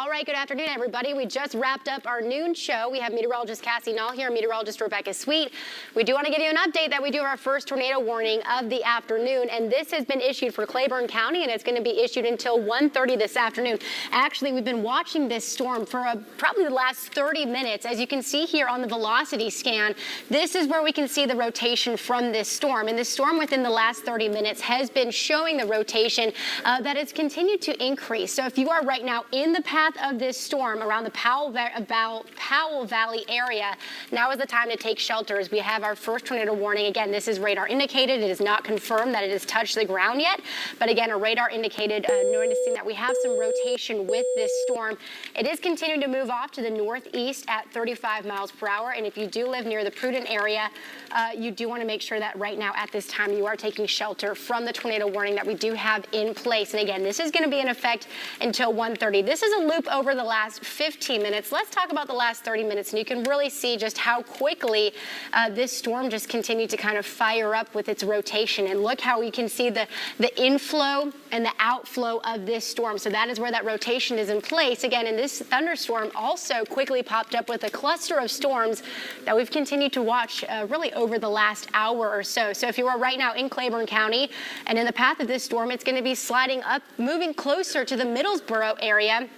All right, good afternoon, everybody. We just wrapped up our noon show. We have meteorologist Cassie Nall here, meteorologist Rebecca Sweet. We do want to give you an update that we do have our first tornado warning of the afternoon, and this has been issued for Claiborne County, and it's going to be issued until 1:30 this afternoon. Actually, we've been watching this storm for probably the last 30 minutes. As you can see here on the velocity scan, this is where we can see the rotation from this storm. And this storm within the last 30 minutes has been showing the rotation that it's continued to increase. So if you are right now in the path of this storm around the Powell Valley area, now is the time to take shelter as we have our first tornado warning. Again, this is radar indicated. It is not confirmed that it has touched the ground yet, but again, a radar indicated noticing that we have some rotation with this storm. It is continuing to move off to the northeast at 35 miles per hour, and if you do live near the Prudent area, you do want to make sure that right now at this time you are taking shelter from the tornado warning that we do have in place. And again, this is going to be in effect until 1:30. This is a loop over the last 15 minutes. Let's talk about the last 30 minutes, and you can really see just how quickly this storm just continued to kind of fire up with its rotation. And look how we can see the inflow and the outflow of this storm. So that is where that rotation is in place. Again, and this thunderstorm also quickly popped up with a cluster of storms that we've continued to watch really over the last hour or so. So if you are right now in Claiborne County and in the path of this storm, it's going to be sliding up, moving closer to the Middlesboro area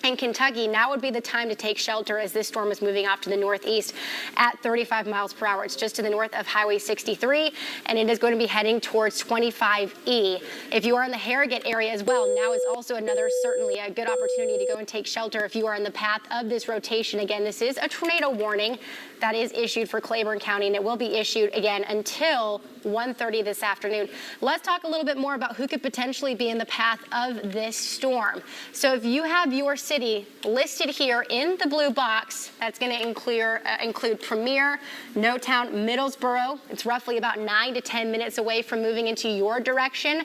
in Kentucky. Now would be the time to take shelter as this storm is moving off to the northeast at 35 miles per hour. It's just to the north of Highway 63, and it is going to be heading towards 25E. If you are in the Harrogate area as well, now is also certainly a good opportunity to go and take shelter if you are in the path of this rotation. Again, this is a tornado warning that is issued for Claiborne County, and it will be issued again until 1:30 this afternoon. Let's talk a little bit more about who could potentially be in the path of this storm. So if you have your city listed here in the blue box, that's going to include Premier, Knowtown, Middlesboro. It's roughly about 9 to 10 minutes away from moving into your direction.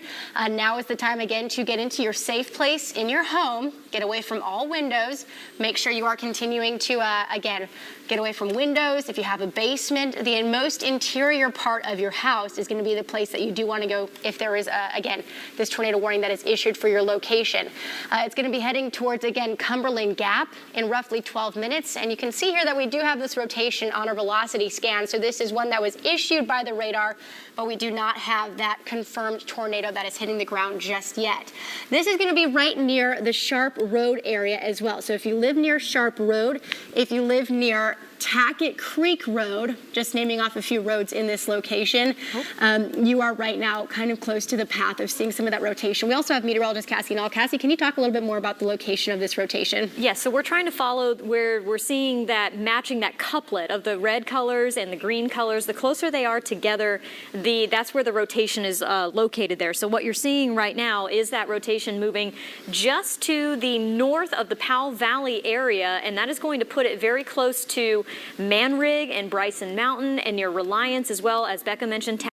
Now is the time again to get into your safe place in your home, get away from all windows, make sure you are continuing to, again, get away from windows. If you have a basement, the most interior part of your house is going to be the place that you do want to go if there is, again, this tornado warning that is issued for your location. It's going to be heading towards, again, Cumberland Gap in roughly 12 minutes. And you can see here that we do have this rotation on our velocity scan. So this is one that was issued by the radar, but we do not have that confirmed tornado that is hitting the ground just yet. This is going to be right near the Sharp Road area as well. So if you live near Sharp Road, if you live near Tackett Creek Road, just naming off a few roads in this location, you are right now kind of close to the path of seeing some of that rotation. We also have meteorologist Cassie Nall. Cassie, can you talk a little bit more about the location of this rotation? Yes, so we're trying to follow where we're seeing that matching that couplet of the red colors and the green colors. The closer they are together, that's where the rotation is located there. So what you're seeing right now is that rotation moving just to the north of the Powell Valley area, and that is going to put it very close to Manrig and Bryson Mountain and near Reliance, as well as Becca mentioned,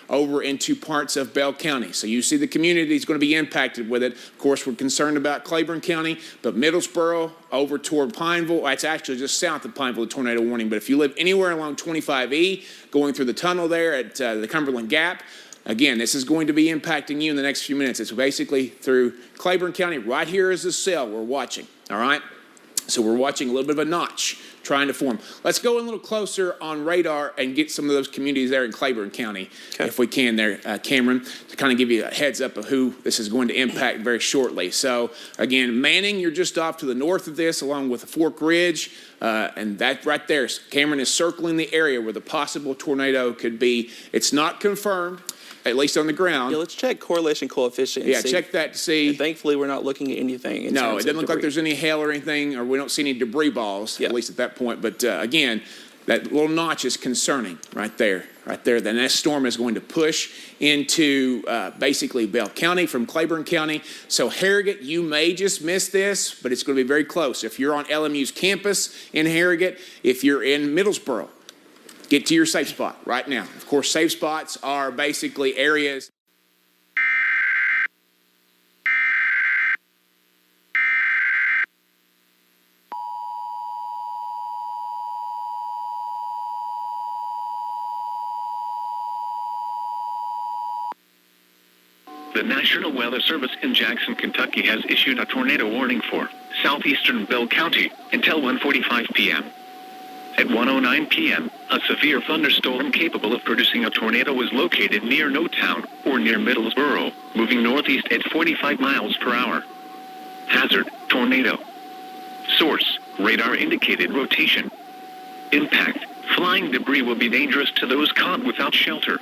over into parts of Bell County. So you see the community is going to be impacted with it. Of course, we're concerned about Claiborne County, but Middlesboro over toward Pineville, it's actually just south of Pineville, the tornado warning. But if you live anywhere along 25E, going through the tunnel there at the Cumberland Gap, again, this is going to be impacting you in the next few minutes. It's basically through Claiborne County. Right here is the cell we're watching, all right? So we're watching a little bit of a notch trying to form. Let's go a little closer on radar and get some of those communities there in Claiborne County, if we can there, Cameron, to kind of give you a heads up of who this is going to impact very shortly. So, again, Manning, you're just off to the north of this, along with the Fork Ridge, and that right there, Cameron is circling the area where the possible tornado could be. It's not confirmed, at least on the ground. Yeah, let's check correlation coefficient. Yeah, check that to see. And thankfully, we're not looking at anything. No, it doesn't look like there's any hail or anything, or we don't see any debris balls, at least at that point. But again, that little notch is concerning right there. The next storm is going to push into basically Bell County from Claiborne County. So Harrogate, you may just miss this, but it's going to be very close. If you're on LMU's campus in Harrogate, if you're in Middlesboro, get to your safe spot right now. Of course, safe spots are basically areas. The National Weather Service in Jackson, Kentucky has issued a tornado warning for southeastern Bell County until 1:45 p.m. At 1:09 p.m., a severe thunderstorm capable of producing a tornado was located near Knowtown or near Middlesboro, moving northeast at 45 miles per hour. Hazard, tornado. Source, radar indicated rotation. Impact, flying debris will be dangerous to those caught without shelter.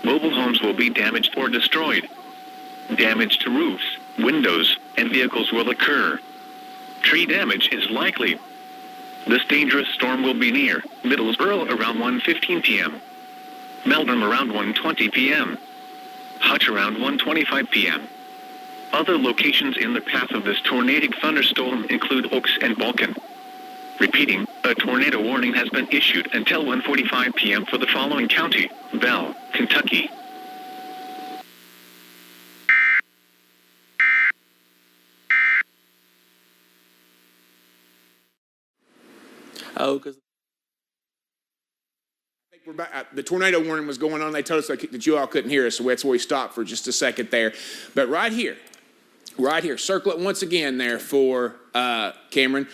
Mobile homes will be damaged or destroyed. Damage to roofs, windows, and vehicles will occur. Tree damage is likely. This dangerous storm will be near Middlesboro around 1:15 p.m. Meldrum around 1:20 p.m. Hutch around 1:25 p.m. Other locations in the path of this tornadic thunderstorm include Oaks and Balkan. Repeating, a tornado warning has been issued until 1:45 p.m. for the following county: Bell, Kentucky. Oh, because We're back. The tornado warning was going on. They told us that you all couldn't hear us, so that's where we stopped for just a second there. But right here, circle it once again there for Cameron.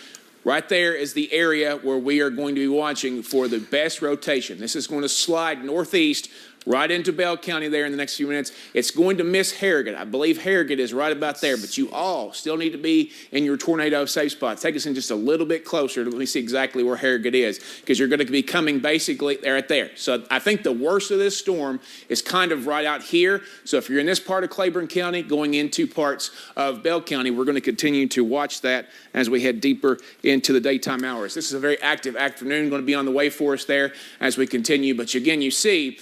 Right there is the area where we are going to be watching for the best rotation. This is going to slide northeast right into Bell County there in the next few minutes. It's going to miss Harrogate. I believe Harrogate is right about there, but you all still need to be in your tornado safe spots. Take us in just a little bit closer. Let me see exactly where Harrogate is, because you're going to be coming basically right there. So I think the worst of this storm is kind of right out here. So if you're in this part of Claiborne County going into parts of Bell County, we're going to continue to watch that as we head deeper into the daytime hours. This is a very active afternoon going to be on the way for us there as we continue. But again, you see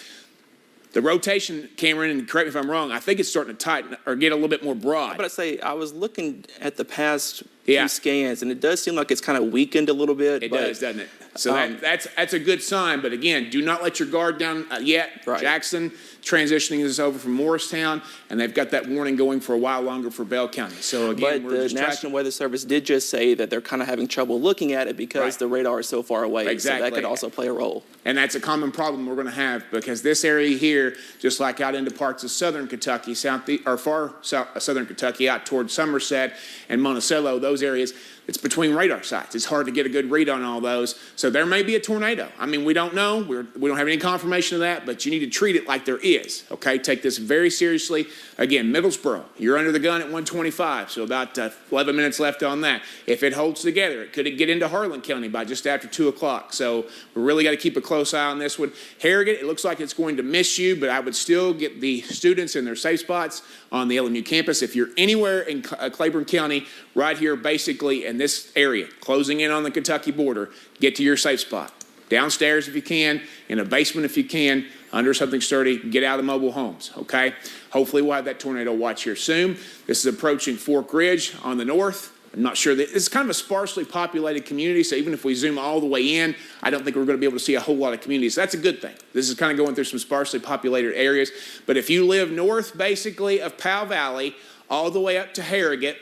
the rotation, Cameron, and correct me if I'm wrong, I think it's starting to tighten or get a little bit more broad. But I say, I was looking at the past few scans, and it does seem like it's kind of weakened a little bit. It does, doesn't it? So that's a good sign. But again, do not let your guard down yet. Right. Jackson transitioning this over from Morristown, and they've got that warning going for a while longer for Bell County. So again, but the National Weather Service did just say that they're kind of having trouble looking at it because the radar is so far away. Exactly. So that could also play a role. And that's a common problem we're going to have, because this area here, just like out into parts of southern Kentucky, southern Kentucky, out towards Somerset and Monticello, those areas, it's between radar sites. It's hard to get a good read on all those. So there may be a tornado. I mean, we don't know. We don't have any confirmation of that, but you need to treat it like there is, okay? Take this very seriously. Again, Middlesboro, you're under the gun at 1:25, so about 11 minutes left on that. If it holds together, it could get into Harlan County by just after 2 o'clock. So we really got to keep a close eye on this one. Harrogate, it looks like it's going to miss you, but I would still get the students in their safe spots on the LMU campus. If you're anywhere in Claiborne County, right here basically in this area, closing in on the Kentucky border, get to your safe spot. Downstairs if you can, in a basement if you can, under something sturdy, get out of the mobile homes, okay? Hopefully we'll have that tornado watch here soon. This is approaching Fork Ridge on the north. I'm not sure that it's kind of a sparsely populated community, so even if we zoom all the way in, I don't think we're going to be able to see a whole lot of communities. So that's a good thing. This is kind of going through some sparsely populated areas. But if you live north, basically, of Powell Valley, all the way up to Harrogate,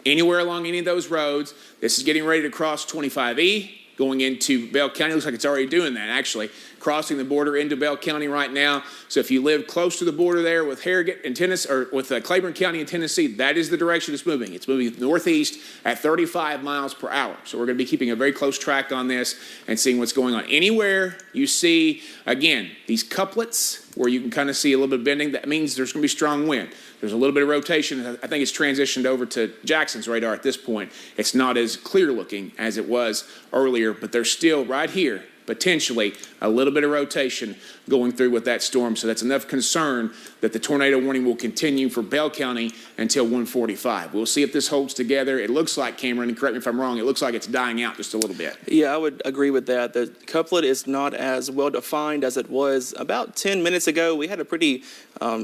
anywhere along any of those roads, this is getting ready to cross 25E, going into Bell County. Looks like it's already doing that, actually, crossing the border into Bell County right now. So if you live close to the border there with Harrogate and Tennessee, or with Claiborne County in Tennessee, that is the direction it's moving. It's moving northeast at 35 miles per hour. So we're going to be keeping a very close track on this and seeing what's going on. Anywhere you see, again, these couplets where you can kind of see a little bit of bending, that means there's going to be strong wind. There's a little bit of rotation. I think it's transitioned over to Jackson's radar at this point. It's not as clear looking as it was earlier, but there's still right here potentially a little bit of rotation going through with that storm. So that's enough concern that the tornado warning will continue for Bell County until 1:45. We'll see if this holds together. It looks like, Cameron, and correct me if I'm wrong, it looks like it's dying out just a little bit. Yeah, I would agree with that. The couplet is not as well defined as it was about 10 minutes ago. We had a pretty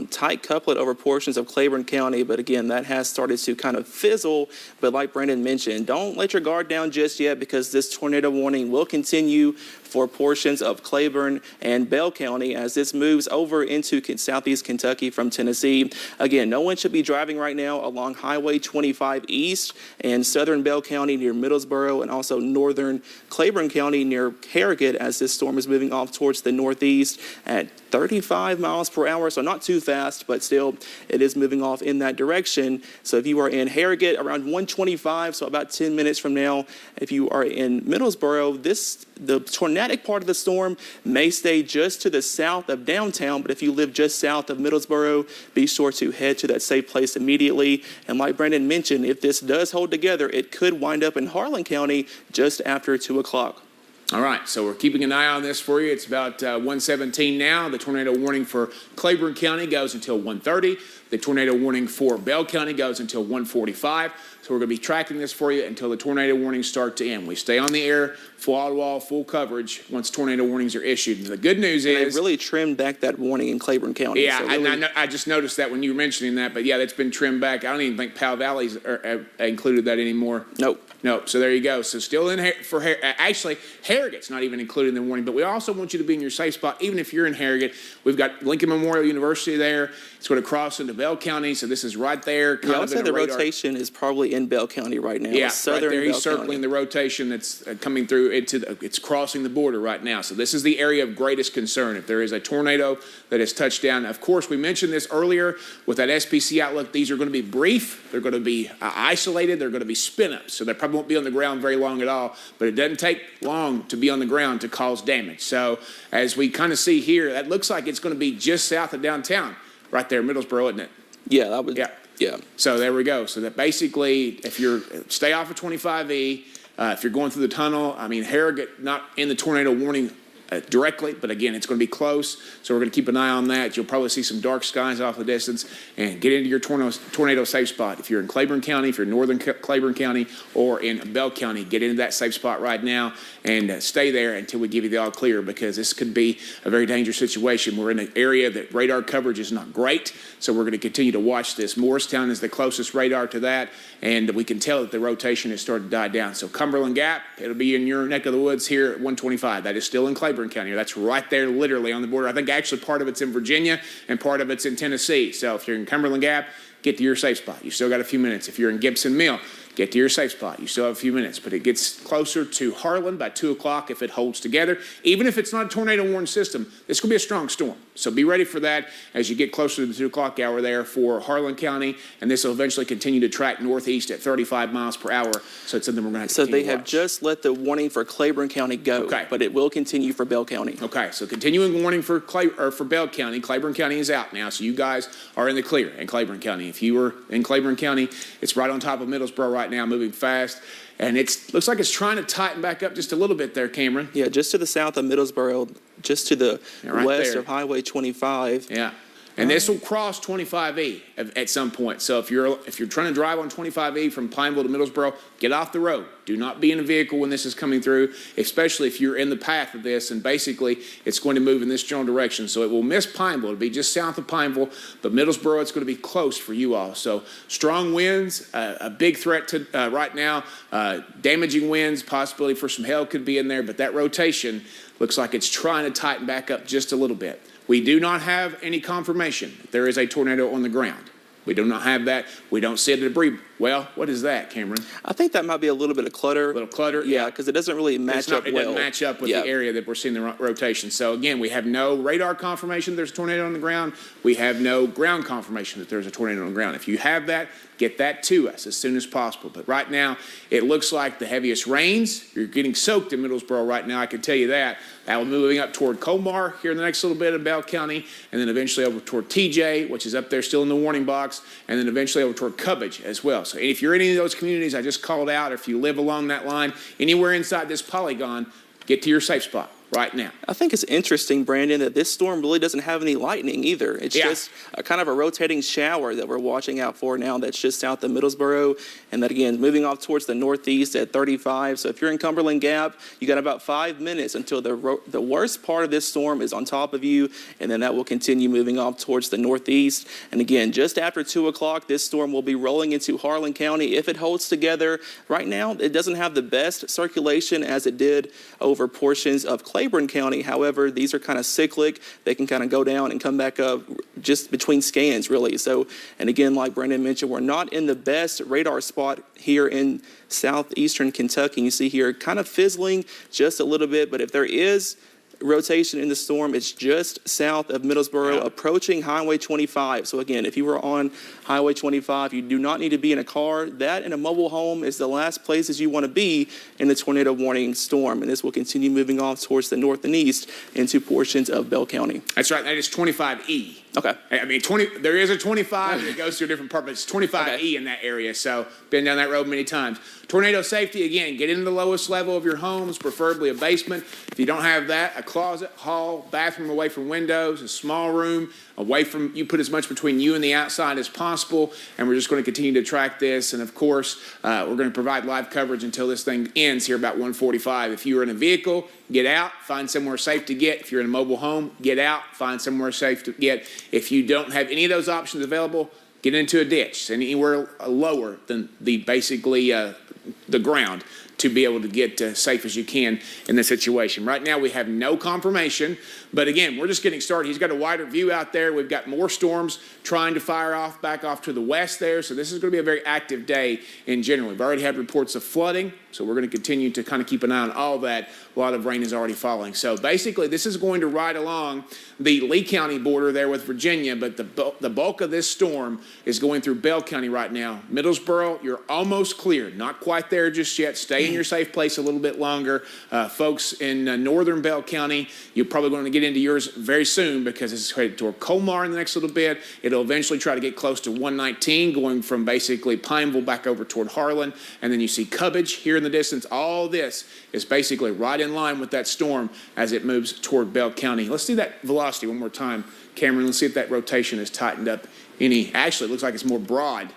tight couplet over portions of Claiborne County, but again, that has started to kind of fizzle. But like Brandon mentioned, don't let your guard down just yet, because this tornado warning will continue for portions of Claiborne and Bell County. County as this moves over into southeast Kentucky from Tennessee. Again, no one should be driving right now along Highway 25 East and southern Bell County near Middlesboro, and also northern Claiborne County near Harrogate as this storm is moving off towards the northeast at 35 miles per hour. So not too fast, but still it is moving off in that direction. So if you are in Harrogate around 125, so about 10 minutes from now, if you are in Middlesboro, the tornadic part of the storm may stay just to the south of downtown, but if you live just south of Middlesboro, be sure to head to that safe place immediately. And like Brandon mentioned, if this does hold together, it could wind up in Harlan County just after 2 o'clock. All right, so we're keeping an eye on this for you. It's about 1:17 now. The tornado warning for Claiborne County goes until 1:30. The tornado warning for Bell County goes until 1:45. So we're going to be tracking this for you until the tornado warnings start to end. We stay on the air, wall-to-wall, full coverage once tornado warnings are issued. And the good news is they really trimmed back that warning in Claiborne County. Yeah, so really, I just noticed that when you were mentioning that. But yeah, that's been trimmed back. I don't even think Powell Valley's included that anymore. Nope. So there you go. So still in for actually Harrogate's not even included in the warning. But we also want you to be in your safe spot, even if you're in Harrogate. We've got Lincoln Memorial University there. It's going to cross into Bell County, so this is right there. I would say the rotation is probably in Bell County right now. Yeah, southern right there. He's Bell circling County. the rotation that's coming through it's crossing the border right now. So this is the area of greatest concern. If there is a tornado that has touched down, of course, we mentioned this earlier with that SPC outlook. These are going to be brief. They're going to be isolated. They're going to be spin-ups. So they probably won't be on the ground very long at all. But it doesn't take long to be on the ground to cause damage. So as we kind of see here, that looks like it's going to be just south of downtown. Right there, Middlesboro, isn't it? Yeah, that would. Yeah. So there we go. So that basically, if you're stay off of 25E, if you're going through the tunnel, I mean, Harrogate not in the tornado warning directly, but again, it's going to be close. So we're going to keep an eye on that. You'll probably see some dark skies off the distance and get into your tornado safe spot. If you're in Claiborne County, if you're in northern Claiborne County or in Bell County, get into that safe spot right now and stay there until we give you the all clear, because this could be a very dangerous situation. We're in an area that radar coverage is not great, so we're going to continue to watch this. Morristown is the closest radar to that, and we can tell that the rotation has started to die down. So Cumberland Gap, it'll be in your neck of the woods here at 125. That is still in Claiborne County. That's right there, literally on the border. I think actually part of it's in Virginia and part of it's in Tennessee. So if you're in Cumberland Gap, get to your safe spot. You still got a few minutes. If you're in Gibson Mill, get to your safe spot. You still have a few minutes, but it gets closer to Harlan by 2 o'clock if it holds together. Even if it's not a tornado warning system, it's going to be a strong storm. So be ready for that as you get closer to the 2 o'clock hour there for Harlan County, and this will eventually continue to track northeast at 35 miles per hour. So it's something we're going to have to continue to watch. Just let the warning for Claiborne County go, but it will continue for Bell County. Okay, so continuing warning for Bell County. Claiborne County is out now, so you guys are in the clear in Claiborne County. If you were in Claiborne County, it's right on top of Middlesboro right now, moving fast. And it looks like it's trying to tighten back up just a little bit there, Cameron. Yeah, just to the south of Middlesboro, just to the west there of Highway 25. Yeah. And this will cross 25E at some point. So if you're trying to drive on 25E from Pineville to Middlesboro, get off the road. Do not be in a vehicle when this is coming through, especially if you're in the path of this. And basically, it's going to move in this general direction. So it will miss Pineville. It'll be just south of Pineville. But Middlesboro, it's going to be close for you all. So strong winds, a big threat to right now. Damaging winds, possibility for some hail could be in there. But that rotation looks like it's trying to tighten back up just a little bit. We do not have any confirmation that there is a tornado on the ground. We do not have that. We don't see the debris. Well, what is that, Cameron? I think that might be a little bit of clutter. A little clutter? Yeah, because it doesn't really match up well. It doesn't match up with the area that we're seeing the rotation. So, again, we have no radar confirmation there's a tornado on the ground. We have no ground confirmation that there's a tornado on the ground. If you have that, get that to us as soon as possible. But right now, it looks like the heaviest rains. You're getting soaked in Middlesboro right now, I can tell you that. That will be moving up toward Colmar here in the next little bit of Bell County, and then eventually over toward TJ, which is up there still in the warning box, and then eventually over toward Cubbage as well. So if you're in any of those communities I just called out, or if you live along that line, anywhere inside this polygon, get to your safe spot right now. I think it's interesting, Brandon, that this storm really doesn't have any lightning either. It's just a kind of a rotating shower that we're watching out for now that's just south of Middlesboro, and that, again, moving off towards the northeast at 35. So if you're in Cumberland Gap, you got about 5 minutes until the worst part of this storm is on top of you, and then that will continue moving off towards the northeast. And, again, just after 2 o'clock, this storm will be rolling into Harlan County if it holds together. Right now, it doesn't have the best circulation as it did over portions of Claiborne County. However, these are kind of cyclic. They can kind of go down and come back up just between scans, really. So, and again, like Brandon mentioned, we're not in the best radar spot here in southeastern Kentucky. You see here kind of fizzling just a little bit, but if there is rotation in the storm, it's just south of Middlesboro, approaching Highway 25. So again, if you were on Highway 25, you do not need to be in a car. That and a mobile home is the last places you want to be in the tornado warning storm. And this will continue moving off towards the north and east into portions of Bell County. That's right. That is 25E. Okay. I mean, there is a 25 that goes to a different part, but it's 25E in that area. So been down that road many times. Tornado safety, again, get into the lowest level of your homes, preferably a basement. If you don't have that, a closet, hall, bathroom away from windows, a small room, away from, you put as much between you and the outside as possible. And we're just going to continue to track this. And of course, we're going to provide live coverage until this thing ends here about 1:45. If you're in a vehicle, get out, find somewhere safe to get. If you're in a mobile home, get out, find somewhere safe to get. If you don't have any of those options available, get into a ditch, and anywhere lower than the basically the ground to be able to get safe as you can in this situation. Right now, we have no confirmation, but again, we're just getting started. He's got a wider view out there. We've got more storms trying to fire off back off to the west there, so this is going to be a very active day in general. We've already had reports of flooding, so we're going to continue to kind of keep an eye on all that. A lot of rain is already falling. So basically, this is going to ride along the Lee County border there with Virginia, but the bulk of this storm is going through Bell County right now. Middlesboro, you're almost clear. Not quite there just yet. Stay in your safe place a little bit longer. Folks in northern Bell County, you're probably going to get into yours very soon because it's headed toward Colmar in the next little bit. It'll eventually try to get close to 119, going from basically Pineville back over toward Harlan. And then you see Cubbage here in the distance. All this is basically right in line with that storm as it moves toward Bell County. Let's see that velocity one more time, Cameron. Let's see if that rotation is tightened up any. Actually, it looks like it's more broad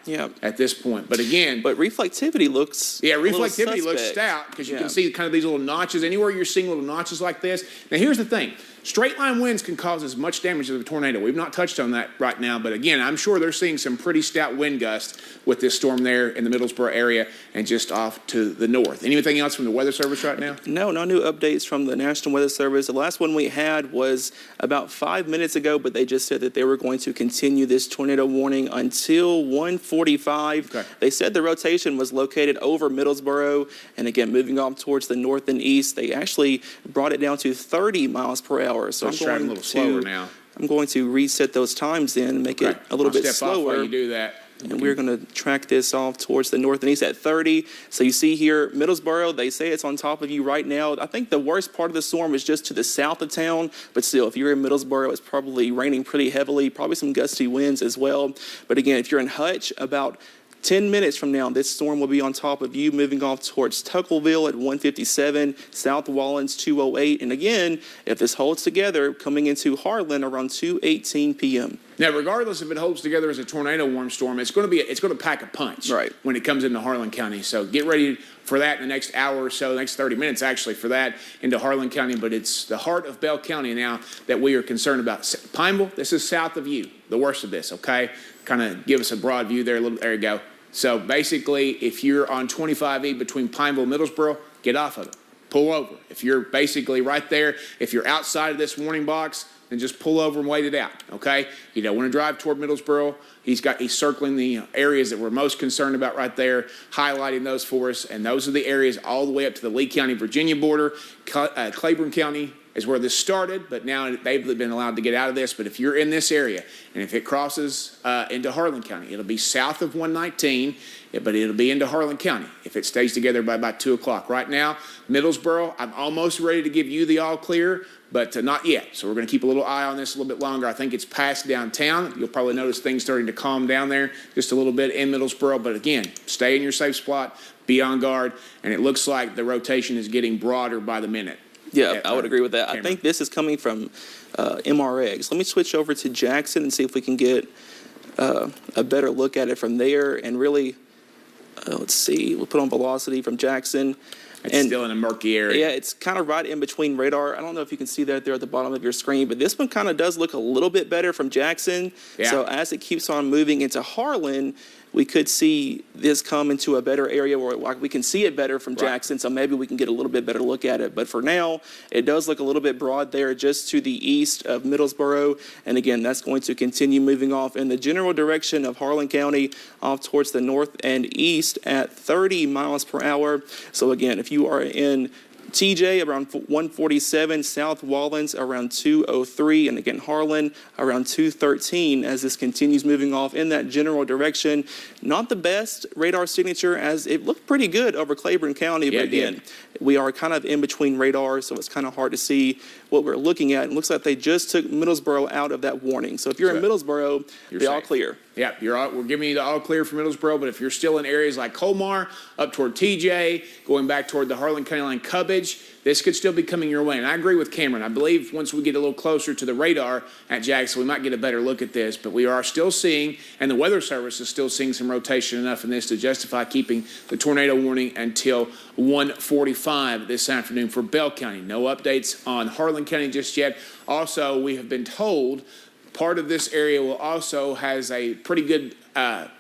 at this point. But again. But reflectivity looks reflectivity looks stout because you can see kind of these little notches. Anywhere you're seeing little notches like this. Now, here's the thing. Straight line winds can cause as much damage as a tornado. We've not touched on that right now, but again, I'm sure they're seeing some pretty stout wind gusts with this storm there in the Middlesboro area and just off to the north. Anything else from the Weather Service right now? No new updates from the National Weather Service. The last one we had was about 5 minutes ago, but they just said that they were going to continue this tornado warning until 1:45. Okay. They said the rotation was located over Middlesboro, and again, moving off towards the north and east, they actually brought it down to 30 miles per hour. So I'm going a little slower now. I'm going to reset those times then and make it a little bit slower. Off while you do that. And we're going to track this off towards the north and east at 30. So you see here, Middlesboro, they say it's on top of you right now. I think the worst part of the storm is just to the south of town. But still, if you're in Middlesboro, it's probably raining pretty heavily, probably some gusty winds as well. But again, if you're in Hutch, about 10 minutes from now, this storm will be on top of you, moving off towards Tuckleville at 157, South Wallens 208. And again, if this holds together, coming into Harlan around 2:18 p.m. Now, regardless if it holds together as a tornado warm storm, it's going to pack a punch when it comes into Harlan County. So get ready for that in the next hour or so, the next 30 minutes actually for that into Harlan County. But it's the heart of Bell County now that we are concerned about. Pineville, this is south of you, the worst of this, okay? Kind of give us a broad view there. There you go. So basically, if you're on 25E between Pineville and Middlesboro, get off of it. Pull over. If you're basically right there, if you're outside of this warning box, then just pull over and wait it out, okay? You don't want to drive toward Middlesboro. He's circling the areas that we're most concerned about right there, highlighting those for us, and those are the areas all the way up to the Lee County, Virginia border. Claiborne County is where this started, but now they've been allowed to get out of this. But if you're in this area, and if it crosses into Harlan County, it'll be south of 119, but it'll be into Harlan County if it stays together by about 2 o'clock. Right now, Middlesboro, I'm almost ready to give you the all clear, but not yet. So we're going to keep a little eye on this a little bit longer. I think it's past downtown. You'll probably notice things starting to calm down there just a little bit in Middlesboro. But again, stay in your safe spot, be on guard, and it looks like the rotation is getting broader by the minute. Yeah, I would agree with that. Cameron. I think this is coming from MRX. Let me switch over to Jackson and see if we can get a better look at it from there. And really, let's see, we'll put on velocity from Jackson. It's still in a murky area. Yeah, it's kind of right in between radar. I don't know if you can see that there at the bottom of your screen, but this one kind of does look a little bit better from Jackson. Yeah. So as it keeps on moving into Harlan, we could see this come into a better area where we can see it better from Jackson, so maybe we can get a little bit better look at it. But for now, it does look a little bit broad there just to the east of Middlesboro. And again, that's going to continue moving off in the general direction of Harlan County off towards the north and east at 30 miles per hour. So again, if you are in TJ around 147, South Wallens around 203, and again Harlan around 213 as this continues moving off in that general direction. Not the best radar signature, as it looked pretty good over Claiborne County, but again, we are kind of in between radars, so it's kind of hard to see what we're looking at. It looks like they just took Middlesboro out of that warning. So if you're in Middlesboro, you're all clear. Yeah, we're giving you the all clear for Middlesboro, but if you're still in areas like Colmar, up toward TJ, going back toward the Harlan County line Cubbage, this could still be coming your way. And I agree with Cameron. I believe once we get a little closer to the radar at Jackson, we might get a better look at this. But we are still seeing, and the Weather Service is still seeing some rotation enough in this to justify keeping the tornado warning until 1:45 this afternoon for Bell County. No updates on Harlan County just yet. Also, we have been told part of this area will also has a pretty good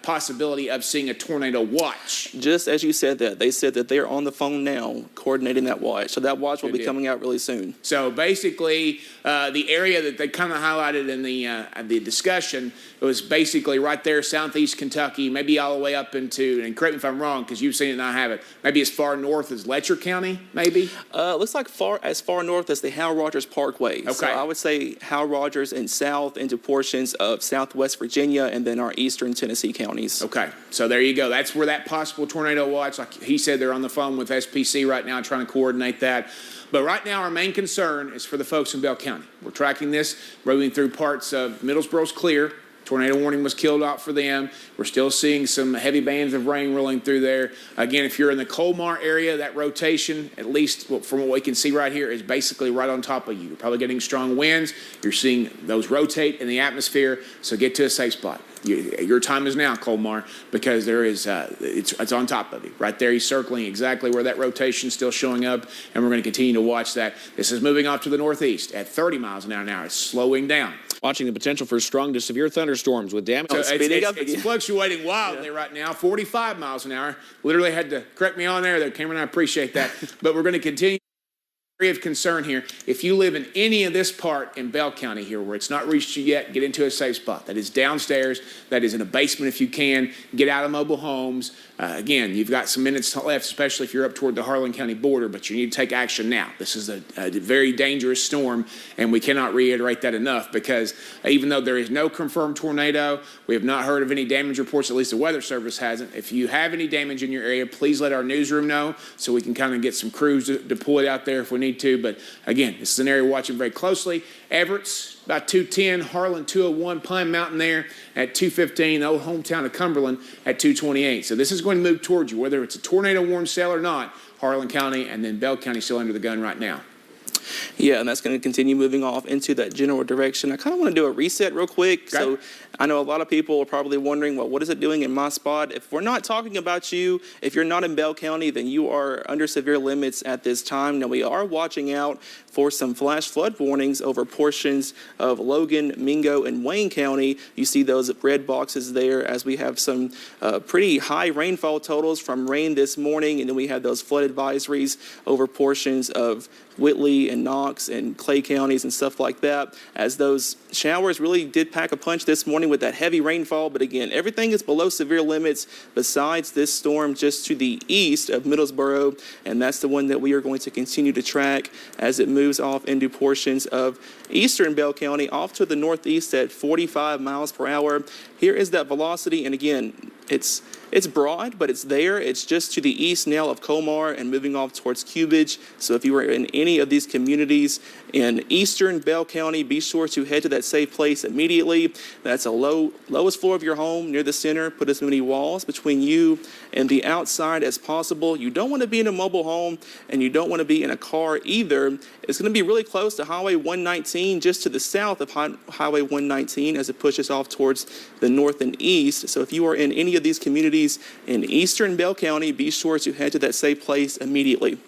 possibility of seeing a tornado watch. Just as you said that, they said that they're on the phone now coordinating that watch. So that watch will be coming out really soon. So basically, the area that they kind of highlighted in the discussion was basically right there, southeast Kentucky, maybe all the way up into, and correct me if I'm wrong, because you've seen it and I haven't, maybe as far north as Letcher County, maybe? Looks like as far north as the Hal Rogers Parkway. Okay. So I would say Hal Rogers and south into portions of southwest Virginia and then our eastern Tennessee counties. Okay, so there you go. That's where that possible tornado watch, like he said, they're on the phone with SPC right now trying to coordinate that. But right now, our main concern is for the folks in Bell County. We're tracking this, roving through parts of Middlesboro's clear. Tornado warning was killed out for them. We're still seeing some heavy bands of rain rolling through there. Again, if you're in the Colmar area, that rotation, at least from what we can see right here, is basically right on top of you. You're probably getting strong winds. You're seeing those rotate in the atmosphere, so get to a safe spot. Your time is now, Colmar, because there is it's on top of you. Right there, he's circling exactly where that rotation is still showing up, and we're going to continue to watch that. This is moving off to the northeast at 30 miles an hour. It's slowing down. Watching the potential for strong to severe thunderstorms with damage. So it's fluctuating wildly right now, 45 miles an hour. Literally had to correct me on there, Cameron. I appreciate that. But we're going to continue. Area of concern here. If you live in any of this part in Bell County here where it's not reached you yet, get into a safe spot. That is downstairs. That is in a basement if you can. Get out of mobile homes. Again, you've got some minutes left, especially if you're up toward the Harlan County border, but you need to take action now. This is a very dangerous storm, and we cannot reiterate that enough because even though there is no confirmed tornado, we have not heard of any damage reports, at least the Weather Service hasn't. If you have any damage in your area, please let our newsroom know so we can kind of get some crews deployed out there if we need to. But again, this is an area we're watching very closely. Everett's about 210, Harlan 201, Pine Mountain there at 215, the old hometown of Cumberland at 228. So this is going to move towards you, whether it's a tornado warning cell or not. Harlan County and then Bell County still under the gun right now. Yeah, and that's going to continue moving off into that general direction. I kind of want to do a reset real quick. Okay. So I know a lot of people are probably wondering, well, what is it doing in my spot? If we're not talking about you, if you're not in Bell County, then you are under severe limits at this time. Now, we are watching out for some flash flood warnings over portions of Logan, Mingo, and Wayne County. You see those red boxes there as we have some pretty high rainfall totals from rain this morning, and then we have those flood advisories over portions of Whitley and Knox and Clay counties and stuff like that, as those showers really did pack a punch this morning with that heavy rainfall. But again, everything is below severe limits besides this storm just to the east of Middlesboro, and that's the one that we are going to continue to track as it moves off into portions of eastern Bell County off to the northeast at 45 miles per hour. Here is that velocity, and again, it's broad, but it's there. It's just to the east now of Colmar and moving off towards Cubage. So if you were in any of these communities in eastern Bell County, be sure to head to that safe place immediately. That's a lowest floor of your home near the center. Put as many walls between you and the outside as possible. You don't want to be in a mobile home, and you don't want to be in a car either. It's going to be really close to Highway 119, just to the south of Highway 119 as it pushes off towards the north and east. So if you are in any of these communities in eastern Bell County, be sure to head to that safe place immediately.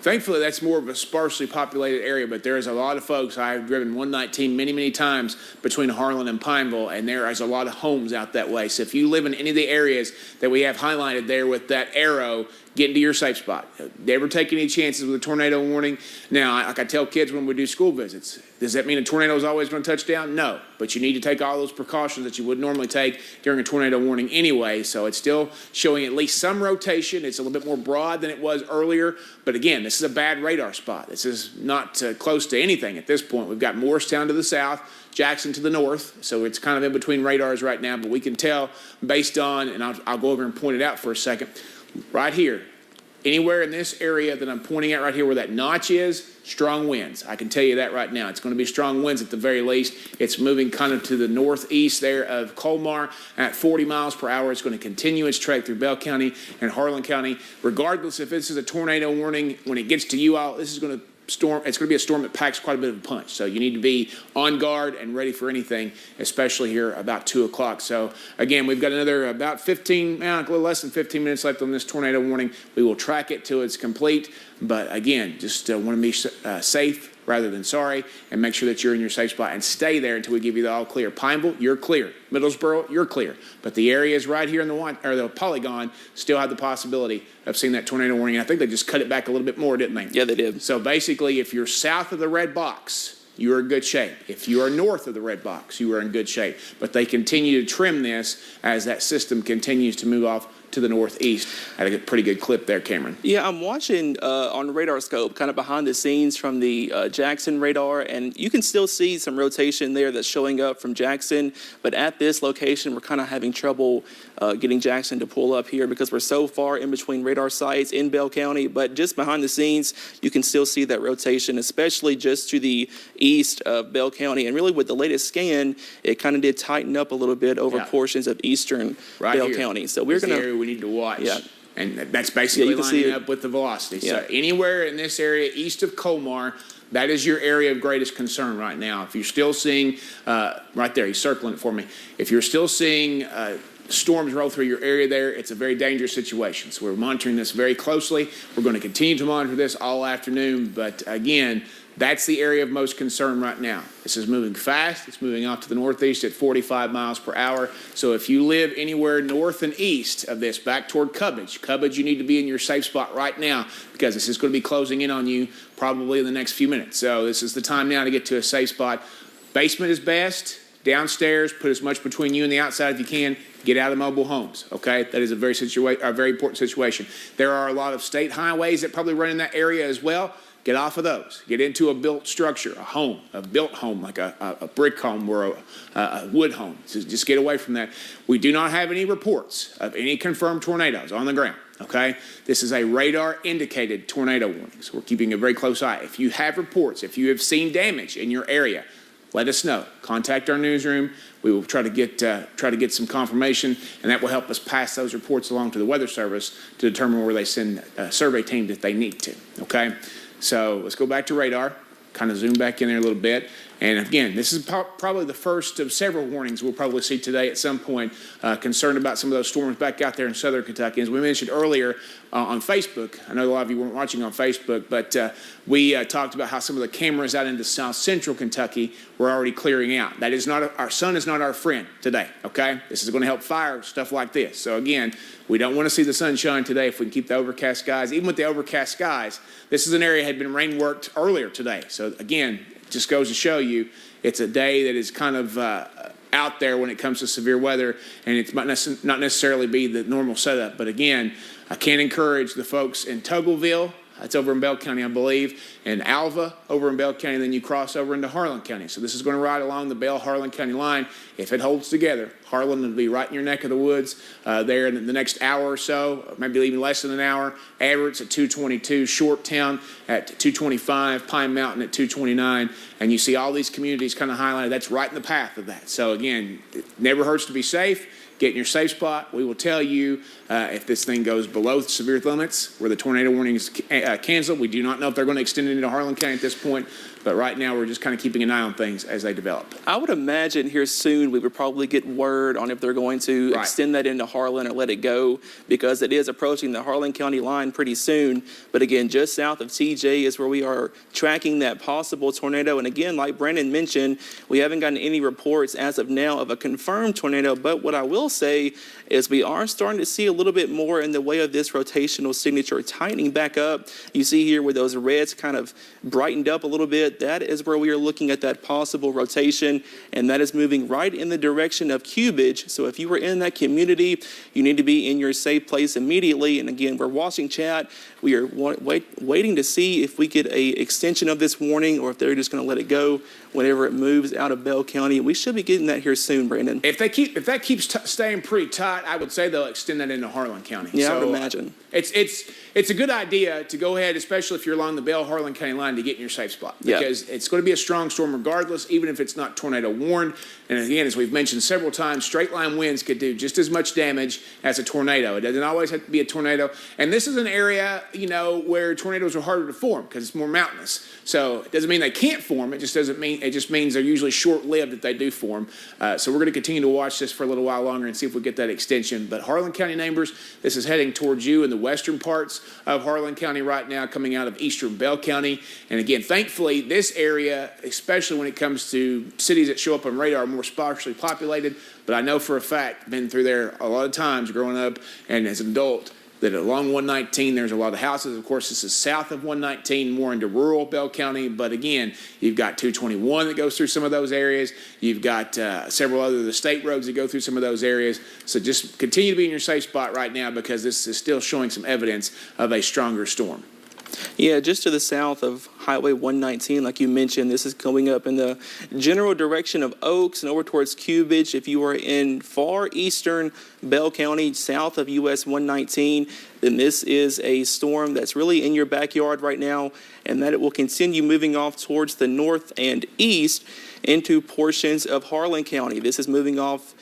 Thankfully, that's more of a sparsely populated area, but there is a lot of folks. I've driven 119 many, many times between Harlan and Pineville, and there is a lot of homes out that way. So if you live in any of the areas that we have highlighted there with that arrow, get into your safe spot. Never take any chances with a tornado warning. Now, like I tell kids when we do school visits, does that mean a tornado is always going to touch down? No, but you need to take all those precautions that you would normally take during a tornado warning anyway. So it's still showing at least some rotation. It's a little bit more broad than it was earlier. But again, this is a bad radar spot. This is not close to anything at this point. We've got Morristown to the south, Jackson to the north, so it's kind of in between radars right now, but we can tell based on, and I'll go over and point it out for a second, right here, anywhere in this area that I'm pointing out right here where that notch is, strong winds. I can tell you that right now. It's going to be strong winds at the very least. It's moving kind of to the northeast there of Colmar at 40 miles per hour. It's going to continue its trek through Bell County and Harlan County. Regardless if this is a tornado warning, when it gets to you all, this is going to storm. It's going to be a storm that packs quite a bit of a punch. So you need to be on guard and ready for anything, especially here about 2 o'clock. So again, we've got another about 15, a little less than 15 minutes left on this tornado warning. We will track it till it's complete. But again, just want to be safe rather than sorry, and make sure that you're in your safe spot and stay there until we give you the all clear. Pineville, you're clear. Middlesboro, you're clear. But the areas right here in the polygon still have the possibility of seeing that tornado warning. And I think they just cut it back a little bit more, didn't they? Yeah, they did. So basically, if you're south of the red box, you are in good shape. If you are north of the red box, you are in good shape. But they continue to trim this as that system continues to move off to the northeast. I had a pretty good clip there, Cameron. Yeah, I'm watching on the radar scope, kind of behind the scenes from the Jackson radar, and you can still see some rotation there that's showing up from Jackson. But at this location, we're kind of having trouble getting Jackson to pull up here because we're so far in between radar sites in Bell County. But just behind the scenes, you can still see that rotation, especially just to the east of Bell County. And really, with the latest scan, it kind of did tighten up a little bit over portions of eastern Bell County. So we're going to. We need to watch. Yeah. And that's basically lining up with the velocity. Yeah. So anywhere in this area east of Colmar, that is your area of greatest concern right now. If you're still seeing, right there, he's circling it for me. If you're still seeing storms roll through your area there, it's a very dangerous situation. So we're monitoring this very closely. We're going to continue to monitor this all afternoon. But again, that's the area of most concern right now. This is moving fast. It's moving off to the northeast at 45 miles per hour. So if you live anywhere north and east of this, back toward Cubbage, you need to be in your safe spot right now because this is going to be closing in on you probably in the next few minutes. So this is the time now to get to a safe spot. Basement is best. Downstairs, put as much between you and the outside if you can. Get out of mobile homes, okay? That is a very important situation. There are a lot of state highways that probably run in that area as well. Get off of those. Get into a built structure, a home, a built home like a brick home or a wood home. So just get away from that. We do not have any reports of any confirmed tornadoes on the ground, okay? This is a radar-indicated tornado warning, so we're keeping a very close eye. If you have reports, if you have seen damage in your area, let us know. Contact our newsroom. We will try to get some confirmation, and that will help us pass those reports along to the Weather Service to determine where they send survey teams if they need to, okay? So let's go back to radar, kind of zoom back in there a little bit. And again, this is probably the first of several warnings we'll probably see today at some point, concerned about some of those storms back out there in southern Kentucky. As we mentioned earlier on Facebook, I know a lot of you weren't watching on Facebook, but we talked about how some of the cameras out into south central Kentucky were already clearing out. That is not, our sun is not our friend today, okay? This is going to help fire stuff like this. So again, we don't want to see the sunshine today if we can keep the overcast skies. Even with the overcast skies, this is an area that had been rain worked earlier today. So again, just goes to show you it's a day that is kind of out there when it comes to severe weather, and it might not necessarily be the normal setup. But again, I can't encourage the folks in Tuggleville, that's over in Bell County, I believe, and Alva over in Bell County, and then you cross over into Harlan County. So this is going to ride along the Bell-Harlan County line. If it holds together, Harlan will be right in your neck of the woods there in the next hour or so, maybe even less than an hour. Everett's at 222, Shoretown at 225, Pine Mountain at 229, and you see all these communities kind of highlighted. That's right in the path of that. So again, it never hurts to be safe. Get in your safe spot. We will tell you if this thing goes below severe limits where the tornado warning is canceled. We do not know if they're going to extend it into Harlan County at this point, But right now, we're just kind of keeping an eye on things as they develop. I would imagine here soon we would probably get word on if they're going to extend that into Harlan or let it go, because it is approaching the Harlan County line pretty soon. But again, just south of TJ is where we are tracking that possible tornado. And again, like Brandon mentioned, we haven't gotten any reports as of now of a confirmed tornado. But what I will say is we are starting to see a little bit more in the way of this rotational signature tightening back up. You see here where those reds kind of brightened up a little bit. That is where we are looking at that possible rotation, and that is moving right in the direction of cubage. So if you were in that community, you need to be in your safe place immediately. And again, we're watching chat. We are waiting to see if we get a extension of this warning or if they're just going to let it go whenever it moves out of Bell County. We should be getting that here soon, Brandon. If that keeps staying pretty tight, I would say they'll extend that into Harlan County. Yeah, so I would imagine. It's a good idea to go ahead, especially if you're along the Bell Harlan County line, to get in your safe spot, because it's going to be a strong storm regardless, even if it's not tornado warned. And again, as we've mentioned several times, straight line winds could do just as much damage as a tornado. It doesn't always have to be a tornado. And this is an area, where tornadoes are harder to form because it's more mountainous. So it doesn't mean they can't form. It just means they're usually short-lived if they do form. So we're going to continue to watch this for a little while longer and see if we get that extension. But Harlan County neighbors, this is heading towards you in the western parts of Harlan County right now, coming out of eastern Bell County. And again, thankfully, this area, especially when it comes to cities that show up on radar, are more sparsely populated. But I know for a fact, been through there a lot of times growing up and as an adult, that along 119, there's a lot of houses. Of course, this is south of 119, more into rural Bell County. But again, you've got 221 that goes through some of those areas. You've got several other of the state roads that go through some of those areas. So just continue to be in your safe spot right now, because this is still showing some evidence of a stronger storm. Yeah, just to the south of Highway 119, like you mentioned, this is going up in the general direction of Oaks and over towards Cubage. If you are in far eastern Bell County, south of US 119, then this is a storm that's really in your backyard right now, and that it will continue moving off towards the north and east into portions of Harlan County. This is moving off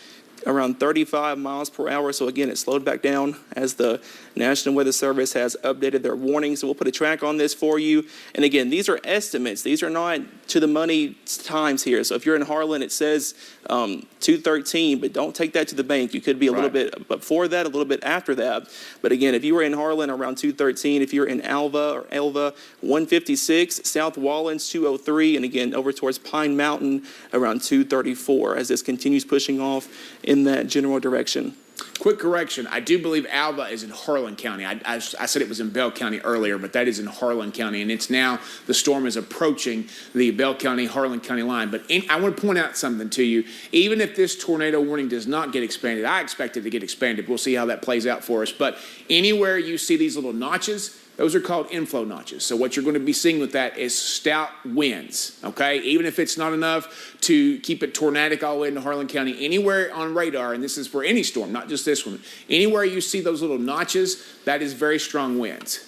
around 35 miles per hour. So again, it slowed back down as the National Weather Service has updated their warnings. So we'll put a track on this for you. And again, these are estimates. These are not to the money times here. So if you're in Harlan, it says 213, but don't take that to the bank. You could be a little bit before that, a little bit after that. But again, if you were in Harlan around 213, if you're in Elva 156, South Wallens 203, and again, over towards Pine Mountain around 234 as this continues pushing off in that general direction. Quick correction. I do believe Alva is in Harlan County. I said it was in Bell County earlier, but that is in Harlan County, and it's now the storm is approaching the Bell County, Harlan County line. But I want to point out something to you. Even if this tornado warning does not get expanded, I expect it to get expanded. We'll see how that plays out for us. But anywhere you see these little notches, those are called inflow notches. So what you're going to be seeing with that is stout winds, okay? Even if it's not enough to keep it tornadic all the way into Harlan County, anywhere on radar, and this is for any storm, not just this one, anywhere you see those little notches, that is very strong winds.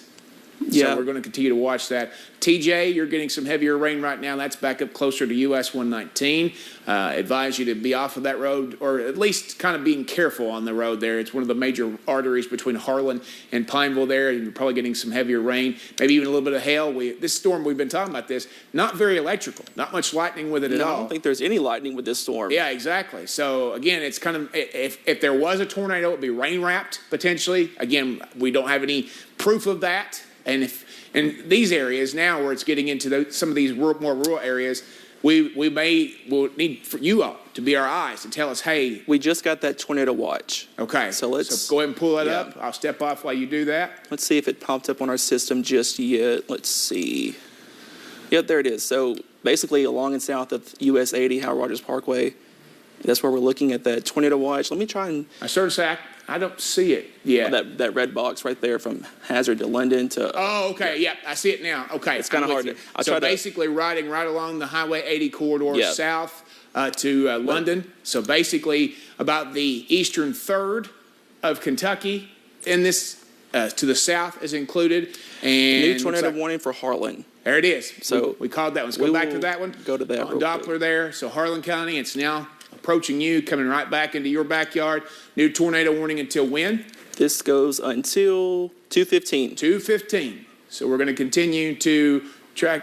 Yeah. So we're going to continue to watch that. TJ, you're getting some heavier rain right now. That's back up closer to US 119. Advise you to be off of that road, or at least kind of being careful on the road there. It's one of the major arteries between Harlan and Pineville there, and you're probably getting some heavier rain, maybe even a little bit of hail. This storm, we've been talking about this, not very electrical, not much lightning with it at all. I don't think there's any lightning with this storm. Yeah, exactly. So again, it's kind of, if there was a tornado, it would be rain wrapped potentially. Again, we don't have any proof of that. And if in these areas now where it's getting into some of these more rural areas, we'll need for you all to be our eyes to tell us, hey. We just got that tornado watch. Okay. So go ahead and pull that up. I'll step off while you do that. Let's see if it popped up on our system just yet. Let's see. Yep, there it is. So basically along and south of US 80, Howard Rogers Parkway, that's where we're looking at that tornado watch. Let me try and... I started to say, I don't see it yet. Oh, that red box right there from Hazard to London to... Oh, okay. Yeah, I see it now. Okay. It's kind of hard to... So basically riding right along the Highway 80 corridor south to London. So basically about the eastern third of Kentucky in this, to the south is included. And new tornado warning for Harlan. There it is. So we called that one. Let's go back to that one. Go to that on Doppler there. So Harlan County, it's now approaching you, coming right back into your backyard. New tornado warning until when? This goes until 2:15. 2:15. So we're going to continue to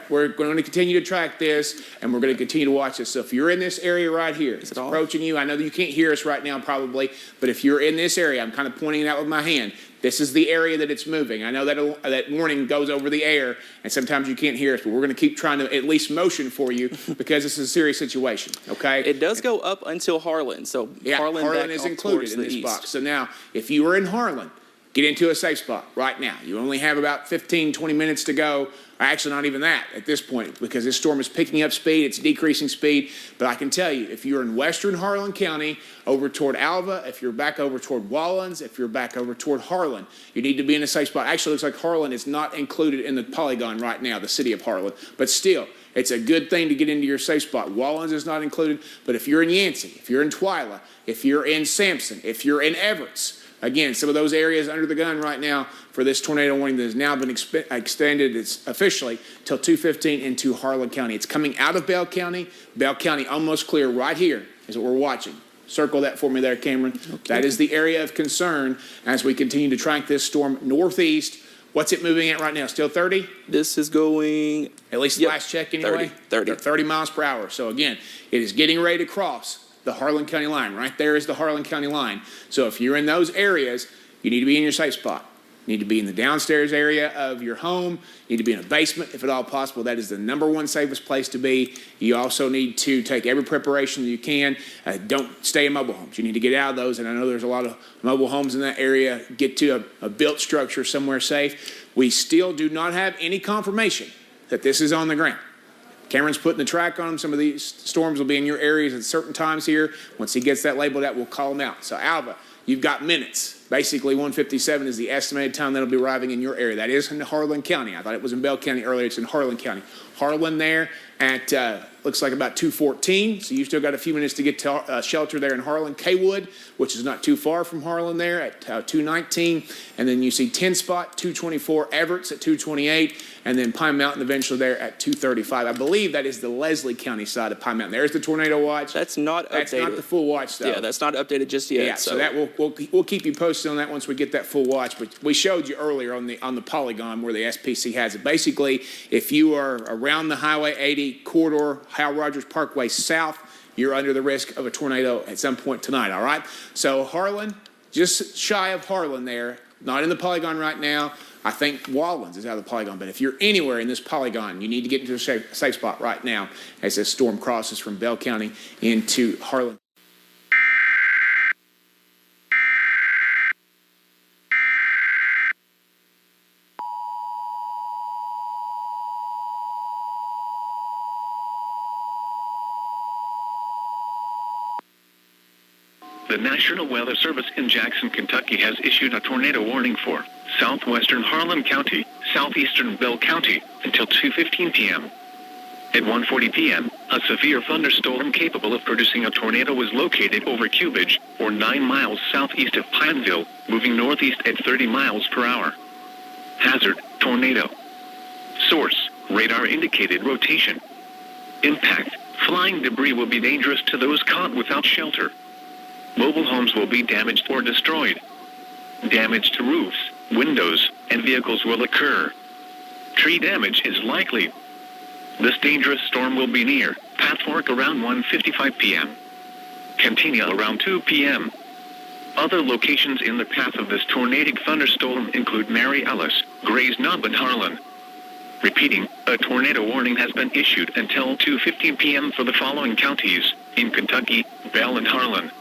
We're going to continue to track this, and we're going to continue to watch this. So if you're in this area right here, it's approaching you. I know that you can't hear us right now probably, but if you're in this area, I'm kind of pointing it out with my hand. This is the area that it's moving. I know that warning goes over the air, and sometimes you can't hear us, but we're going to keep trying to at least motion for you because this is a serious situation, okay? It does go up until Harlan, so yeah, Harlan is included in this box. So now, if you are in Harlan, get into a safe spot right now. You only have about 15, 20 minutes to go. Actually, not even that at this point because this storm is picking up speed. It's decreasing speed. But I can tell you, if you're in western Harlan County over toward Alva, if you're back over toward Wallens, if you're back over toward Harlan, you need to be in a safe spot. Actually, it looks like Harlan is not included in the polygon right now, the city of Harlan. But still, it's a good thing to get into your safe spot. Wallens is not included. But if you're in Yancey, if you're in Twyla, if you're in Sampson, if you're in Everett, again, some of those areas under the gun right now for this tornado warning that has now been extended officially till 2:15 into Harlan County. It's coming out of Bell County. Bell County almost clear right here is what we're watching. Circle that for me there, Cameron. Okay. That is the area of concern as we continue to track this storm northeast. What's it moving at right now? Still 30? This is going... At least last check anyway? 30 miles per hour. So again, it is getting ready to cross the Harlan County line. Right there is the Harlan County line. So if you're in those areas, you need to be in your safe spot. You need to be in the downstairs area of your home. You need to be in a basement if at all possible. That is the #1 safest place to be. You also need to take every preparation that you can. Don't stay in mobile homes. You need to get out of those. And I know there's a lot of mobile homes in that area. Get to a built structure somewhere safe. We still do not have any confirmation that this is on the ground. Cameron's putting the track on them. Some of these storms will be in your areas at certain times here. Once he gets that labeled out, we'll call them out. So, Alva, you've got minutes. Basically, 1:57 is the estimated time that'll be arriving in your area. That is in Harlan County. I thought it was in Bell County earlier. It's in Harlan County. Harlan there at, looks like about 2:14. So you've still got a few minutes to get to shelter there in Harlan. Kaywood, which is not too far from Harlan there at 2:19. And then you see 10 spot, 2:24. Everett's at 2:28. And then Pine Mountain eventually there at 2:35. I believe that is the Leslie County side of Pine Mountain. There's the tornado watch. That's not updated. That's not the full watch, though. Yeah, that's not updated just yet. Yeah, so that we'll keep you posted on that once we get that full watch. But we showed you earlier on the polygon where the SPC has it. Basically, if you are around the Highway 80 corridor, Hal Rogers Parkway south, you're under the risk of a tornado at some point tonight, all right? So Harlan, just shy of Harlan there, not in the polygon right now. I think Wallens is out of the polygon, but if you're anywhere in this polygon, you need to get into a safe spot right now as this storm crosses from Bell County into Harlan. The National Weather Service in Jackson, Kentucky has issued a tornado warning for southwestern Harlan County, southeastern Bell County until 2:15 p.m. At 1:40 p.m., a severe thunderstorm capable of producing a tornado was located over Cubage, or 9 miles southeast of Pineville, moving northeast at 30 miles per hour. Hazard, tornado. Source, radar indicated rotation. Impact, flying debris will be dangerous to those caught without shelter. Mobile homes will be damaged or destroyed. Damage to roofs, windows, and vehicles will occur. Tree damage is likely. This dangerous storm will be near Pathfork around 1:55 p.m. Cantina around 2 p.m. Other locations in the path of this tornadic thunderstorm include Mary Ellis, Gray's Knob, and Harlan. Repeating, a tornado warning has been issued until 2:15 p.m. for the following counties in Kentucky, Bell and Harlan.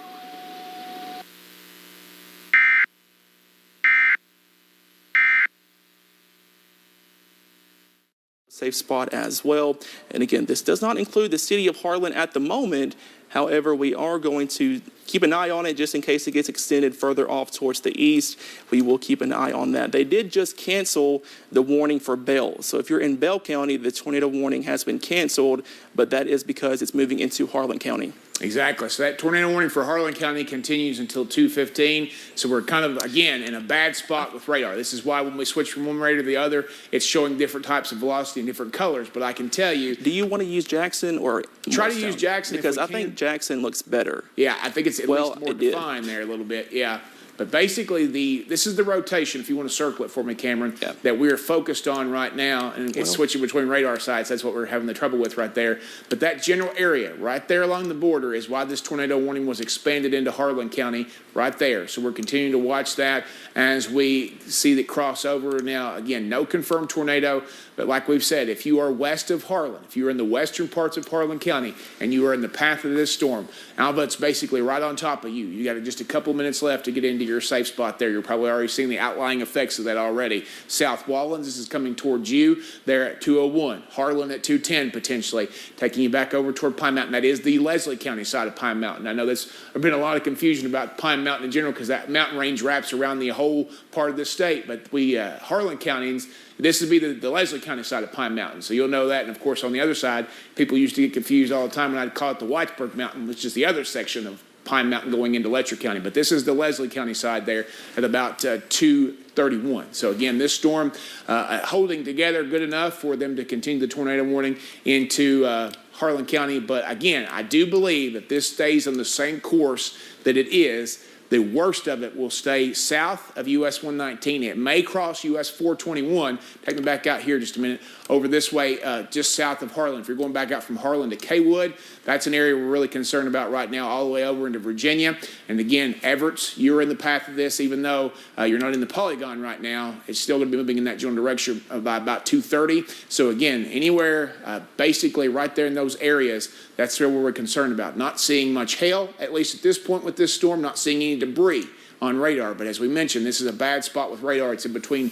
Safe spot as well. And again, this does not include the city of Harlan at the moment. However, we are going to keep an eye on it just in case it gets extended further off towards the east. We will keep an eye on that. They did just cancel the warning for Bell. So if you're in Bell County, the tornado warning has been canceled, but that is because it's moving into Harlan County. Exactly. So that tornado warning for Harlan County continues until 2:15. So we're kind of, again, in a bad spot with radar. This is why when we switch from one radar to the other, it's showing different types of velocity and different colors. But I can tell you. Do you want to use Jackson or try to use Jackson? Because I think Jackson looks better. Yeah, I think it's at least more defined there a little bit. Yeah. But basically, this is the rotation, if you want to circle it for me, Cameron, that we're focused on right now, and it's switching between radar sites. That's what we're having the trouble with right there. But that general area right there along the border is why this tornado warning was expanded into Harlan County right there. So we're continuing to watch that as we see the crossover. Now, again, no confirmed tornado, but like we've said, if you are west of Harlan, if you're in the western parts of Harlan County and you are in the path of this storm, Alva's basically right on top of you. You got just a couple minutes left to get into your safe spot there. You're probably already seeing the outlying effects of that already. South Wallens, this is coming towards you. They're at 201. Harlan at 210 potentially, taking you back over toward Pine Mountain. That is the Leslie County side of Pine Mountain. I know there's been a lot of confusion about Pine Mountain in general because that mountain range wraps around the whole part of the state. But we, Harlan County, this would be the Leslie County side of Pine Mountain. So you'll know that. And, of course, on the other side, people used to get confused all the time when I'd call it the Whitesburg Mountain, which is the other section of Pine Mountain going into Letcher County. But this is the Leslie County side there at about 2:31. So, again, this storm holding together good enough for them to continue the tornado warning into Harlan County. But, again, I do believe that this stays on the same course that it is. The worst of it will stay south of US 119. It may cross US 421. Take me back out here just a minute. Over this way, just south of Harlan. If you're going back out from Harlan to Kaywood, that's an area we're really concerned about right now, all the way over into Virginia. And again, Everett's, you're in the path of this, even though you're not in the polygon right now. It's still going to be moving in that general direction by about 2:30. So again, anywhere basically right there in those areas, that's where we're concerned about. Not seeing much hail, at least at this point with this storm, not seeing any debris on radar. But as we mentioned, this is a bad spot with radar. It's in between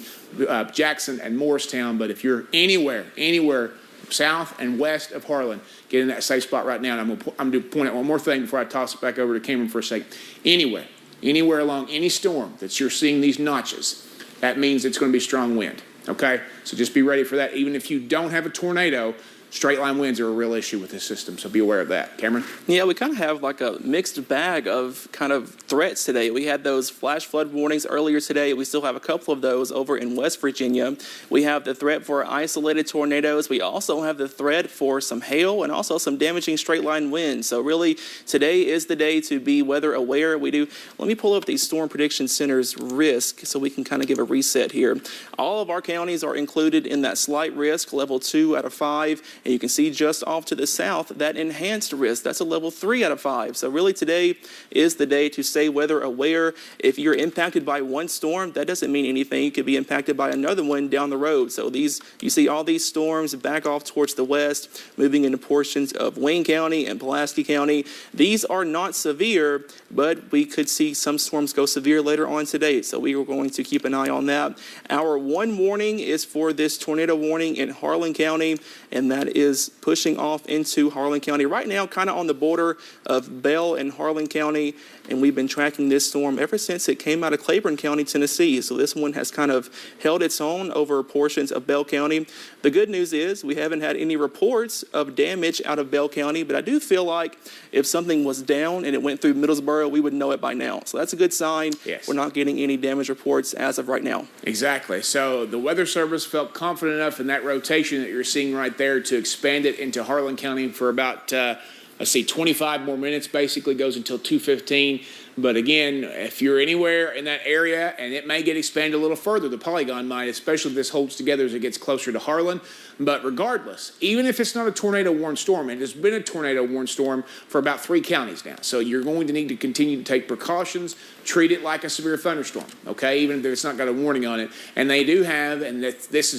Jackson and Morristown. But if you're anywhere south and west of Harlan, get in that safe spot right now. And I'm going to point out one more thing before I toss it back over to Cameron for a second. Anywhere along any storm that you're seeing these notches, that means it's going to be strong wind. Okay? So just be ready for that. Even if you don't have a tornado, straight line winds are a real issue with this system, so be aware of that. Cameron? Yeah, we kind of have like a mixed bag of kind of threats today. We had those flash flood warnings earlier today. We still have a couple of those over in West Virginia. We have the threat for isolated tornadoes. We also have the threat for some hail and also some damaging straight line winds. So really, today is the day to be weather aware. Let me pull up the Storm Prediction Center's risk so we can kind of give a reset here. All of our counties are included in that slight risk, level 2 out of 5. And you can see just off to the south, that enhanced risk, that's a level 3 out of 5. So really today is the day to stay weather aware. If you're impacted by one storm, that doesn't mean anything. You could be impacted by another one down the road. So you see all these storms back off towards the west, moving into portions of Wayne County and Pulaski County. These are not severe, but we could see some storms go severe later on today. So we are going to keep an eye on that. Our one warning is for this tornado warning in Harlan County, and that is pushing off into Harlan County right now, kind of on the border of Bell and Harlan County. And we've been tracking this storm ever since it came out of Claiborne County, Tennessee. So this one has kind of held its own over portions of Bell County. The good news is we haven't had any reports of damage out of Bell County, but I do feel like if something was down and it went through Middlesboro, we would know it by now. So that's a good sign. Yes. We're not getting any damage reports as of right now. Exactly. So the Weather Service felt confident enough in that rotation that you're seeing right there to expand it into Harlan County for about 25 more minutes, basically goes until 2:15. But again, if you're anywhere in that area, and it may get expanded a little further, the polygon might, especially if this holds together as it gets closer to Harlan. But regardless, even if it's not a tornado-warned storm, it has been a tornado-warned storm for about 3 counties now. So you're going to need to continue to take precautions, treat it like a severe thunderstorm, okay, even if it's not got a warning on it. And they do have, and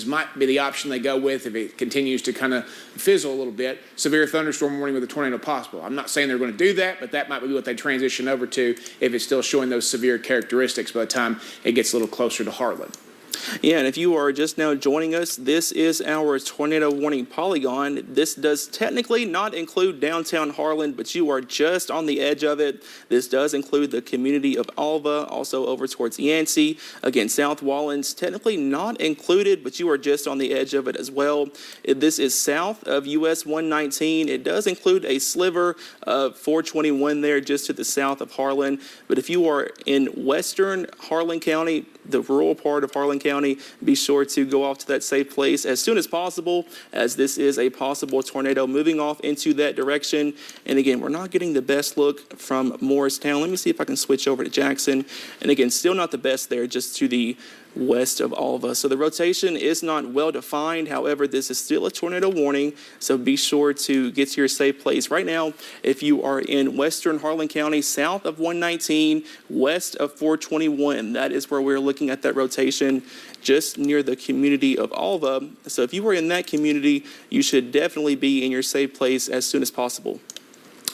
might be the option they go with if it continues to kind of fizzle a little bit, severe thunderstorm warning with a tornado possible. I'm not saying they're going to do that, but that might be what they transition over to if it's still showing those severe characteristics by the time it gets a little closer to Harlan. Yeah, and if you are just now joining us, this is our tornado warning polygon. This does technically not include downtown Harlan, but you are just on the edge of it. This does include the community of Alva, also over towards Yancey. Again, South Wallens, technically not included, but you are just on the edge of it as well. This is south of US 119. It does include a sliver of 421 there just to the south of Harlan. But if you are in western Harlan County, the rural part of Harlan County, be sure to go off to that safe place as soon as possible, as this is a possible tornado moving off into that direction. And again, we're not getting the best look from Morristown. Let me see if I can switch over to Jackson. And again, still not the best there, just to the west of Alva. So the rotation is not well defined. However, this is still a tornado warning, so be sure to get to your safe place. Right now, if you are in western Harlan County, south of 119, west of 421, that is where we're looking at that rotation, just near the community of Alva. So if you are in that community, you should definitely be in your safe place as soon as possible.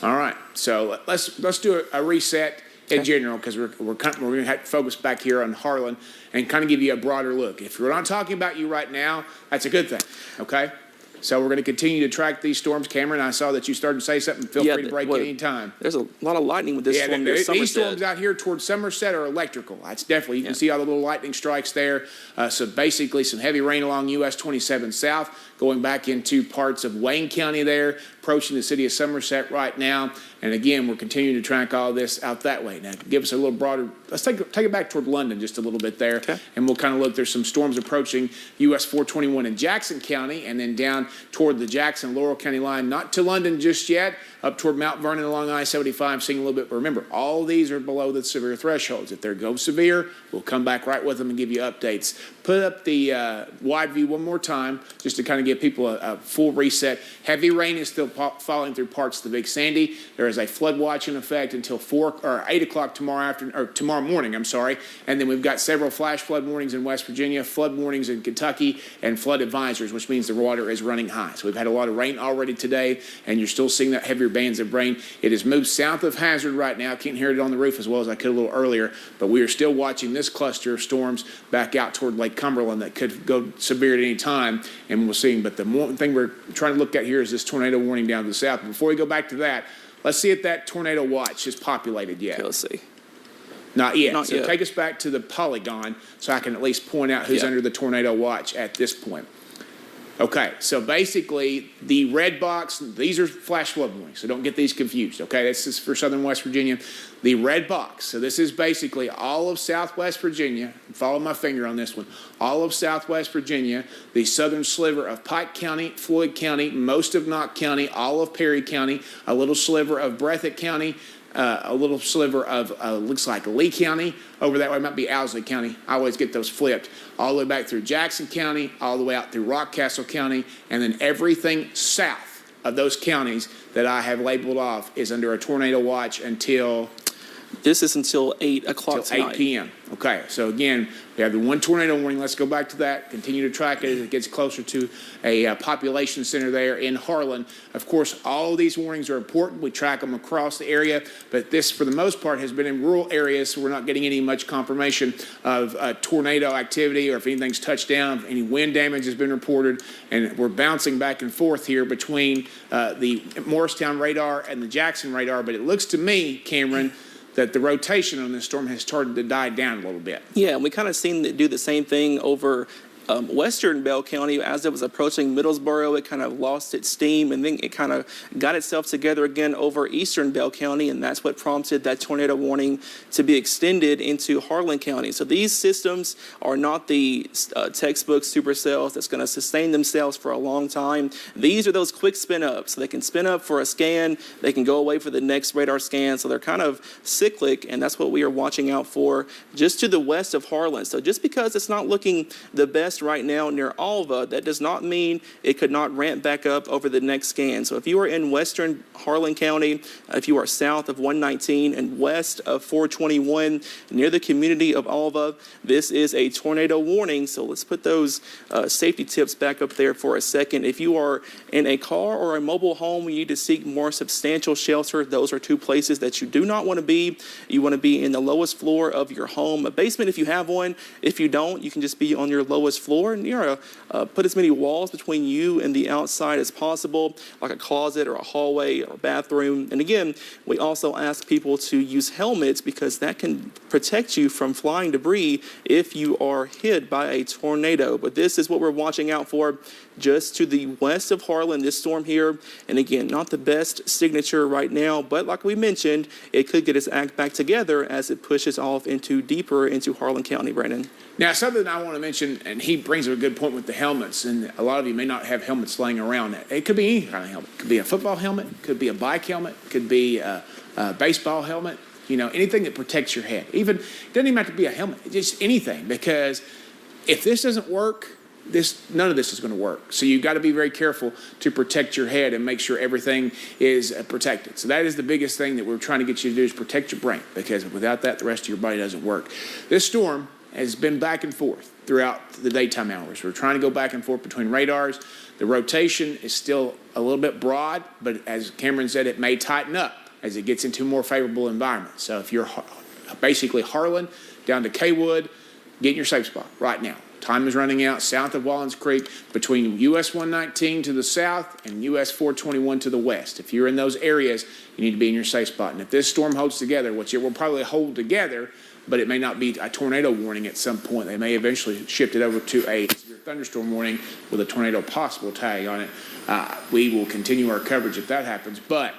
All right, so let's do a reset in general, because we're going to have to focus back here on Harlan and kind of give you a broader look. If we're not talking about you right now, that's a good thing, okay? So we're going to continue to track these storms. Cameron, I saw that you started to say something. Feel free to break at any time. There's a lot of lightning with this storm. These storms out here towards Somerset are electrical. That's definitely, you can see all the little lightning strikes there. So basically some heavy rain along US 27 south, going back into parts of Wayne County there, approaching the city of Somerset right now. And again, we're continuing to track all this out that way. Now, give us a little broader, let's take it back toward London just a little bit there. Okay. And we'll kind of look, there's some storms approaching US 421 in Jackson County, and then down toward the Jackson-Laurel County line, not to London just yet, up toward Mount Vernon along I-75, seeing a little bit. But remember, all these are below the severe thresholds. If they go severe, we'll come back right with them and give you updates. Put up the wide view one more time, just to kind of give people a full reset. Heavy rain is still falling through parts of the Big Sandy. There is a flood watch in effect until 8 o'clock tomorrow morning. I'm sorry. And then we've got several flash flood warnings in West Virginia, flood warnings in Kentucky, and flood advisories, which means the water is running high. So we've had a lot of rain already today, and you're still seeing that heavier bands of rain. It has moved south of Hazard right now. Can't hear it on the roof as well as I could a little earlier, but we are still watching this cluster of storms back out toward Lake Cumberland that could go severe at any time, and we'll see. But the one thing we're trying to look at here is this tornado warning down to the south. Before we go back to that, let's see if that tornado watch is populated yet. Okay, let's see. Not yet. Not so yet. Take us back to the polygon so I can at least point out who's under the tornado watch at this point. Okay, so basically the red box, these are flash flood warnings, so don't get these confused, okay? This is for southern West Virginia. The red box, so this is basically all of southwest Virginia. Follow my finger on this one. All of southwest Virginia, the southern sliver of Pike County, Floyd County, most of Knott County, all of Perry County, a little sliver of Breathitt County, a little sliver of, looks like Lee County. Over that way, it might be Owsley County. I always get those flipped. All the way back through Jackson County, all the way out through Rockcastle County, and then everything south of those counties that I have labeled off is under a tornado watch until... This is until 8 o'clock tonight. 8 p.m. Okay, so again, we have the one tornado warning. Let's go back to that. Continue to track it as it gets closer to a population center there in Harlan. Of course, all of these warnings are important. We track them across the area, but this, for the most part, has been in rural areas, so we're not getting any much confirmation of tornado activity or if anything's touched down, if any wind damage has been reported, and we're bouncing back and forth here between the Morristown radar and the Jackson radar, but it looks to me, Cameron, that the rotation on this storm has started to die down a little bit. Yeah, and we kind of seen it do the same thing over western Bell County. As it was approaching Middlesboro, it kind of lost its steam, and then it kind of got itself together again over eastern Bell County, and that's what prompted that tornado warning to be extended into Harlan County. So these systems are not the textbook supercells that's going to sustain themselves for a long time. These are those quick spin ups. So they can spin up for a scan, they can go away for the next radar scan, so they're kind of cyclic, and that's what we are watching out for just to the west of Harlan. So just because it's not looking the best right now near Alva, that does not mean it could not ramp back up over the next scan. So if you are in western Harlan County, if you are south of 119 and west of 421 near the community of Alva, this is a tornado warning. So let's put those safety tips back up there for a second. If you are in a car or a mobile home, you need to seek more substantial shelter. Those are two places that you do not want to be. You want to be in the lowest floor of your home, a basement if you have one. If you don't, you can just be on your lowest floor, and put as many walls between you and the outside as possible, like a closet or a hallway or a bathroom. And again, we also ask people to use helmets because that can protect you from flying debris if you are hit by a tornado. But this is what we're watching out for just to the west of Harlan, this storm here. And again, not the best signature right now, but like we mentioned, it could get its act back together as it pushes off deeper into Harlan County, Brandon. Now, something I want to mention, and he brings up a good point with the helmets, and a lot of you may not have helmets laying around. It could be any kind of helmet. It could be a football helmet, it could be a bike helmet, it could be a baseball helmet, anything that protects your head. It doesn't even have to be a helmet, just anything, because if this doesn't work, none of this is going to work. So you've got to be very careful to protect your head and make sure everything is protected. So that is the biggest thing that we're trying to get you to do is protect your brain, because without that, the rest of your body doesn't work. This storm has been back and forth throughout the daytime hours. We're trying to go back and forth between radars. The rotation is still a little bit broad, but as Cameron said, it may tighten up as it gets into a more favorable environment. So if you're basically Harlan down to Kaywood, get in your safe spot right now. Time is running out south of Wallens Creek between US 119 to the south and US 421 to the west. If you're in those areas, you need to be in your safe spot. And if this storm holds together, which it will probably hold together, but it may not be a tornado warning at some point. They may eventually shift it over to a severe thunderstorm warning with a tornado possible tag on it. We will continue our coverage if that happens. But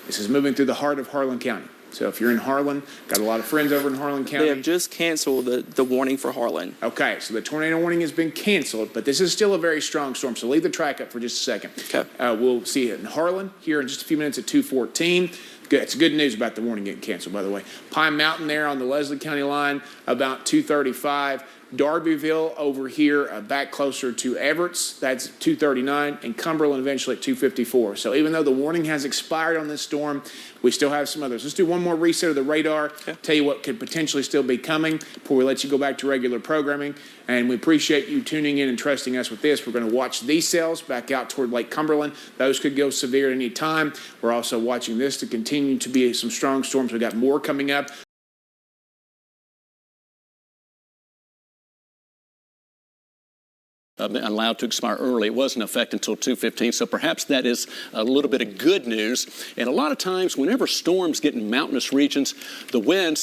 this is moving through the heart of Harlan County. So if you're in Harlan, got a lot of friends over in Harlan County. They have just canceled the warning for Harlan. Okay, so the tornado warning has been canceled, but this is still a very strong storm. So leave the track up for just a second. Okay. We'll see it in Harlan here in just a few minutes at 2:14. It's good news about the warning getting canceled, by the way. Pine Mountain there on the Leslie County line about 2:35. Darbyville over here back closer to Everett's, that's 2:39, and Cumberland eventually at 2:54. So even though the warning has expired on this storm, we still have some others. Let's do one more reset of the radar, tell you what could potentially still be coming before we let you go back to regular programming. And we appreciate you tuning in and trusting us with this. We're going to watch these cells back out toward Lake Cumberland. Those could go severe at any time. We're also watching this to continue to be some strong storms. We've got more coming up. Allowed to expire early. It wasn't in effect until 2:15, so perhaps that is a little bit of good news. And a lot of times, whenever storms get in mountainous regions, the winds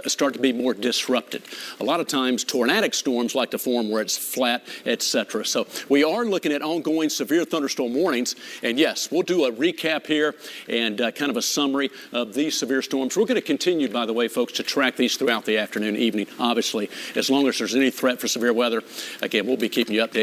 start to be more disrupted. A lot of times, tornadic storms like to form where it's flat, etc. So we are looking at ongoing severe thunderstorm warnings. And yes, we'll do a recap here and kind of a summary of these severe storms. We're going to continue, by the way, folks, to track these throughout the afternoon, evening, obviously, as long as there's any threat for severe weather. Again, we'll be keeping you updated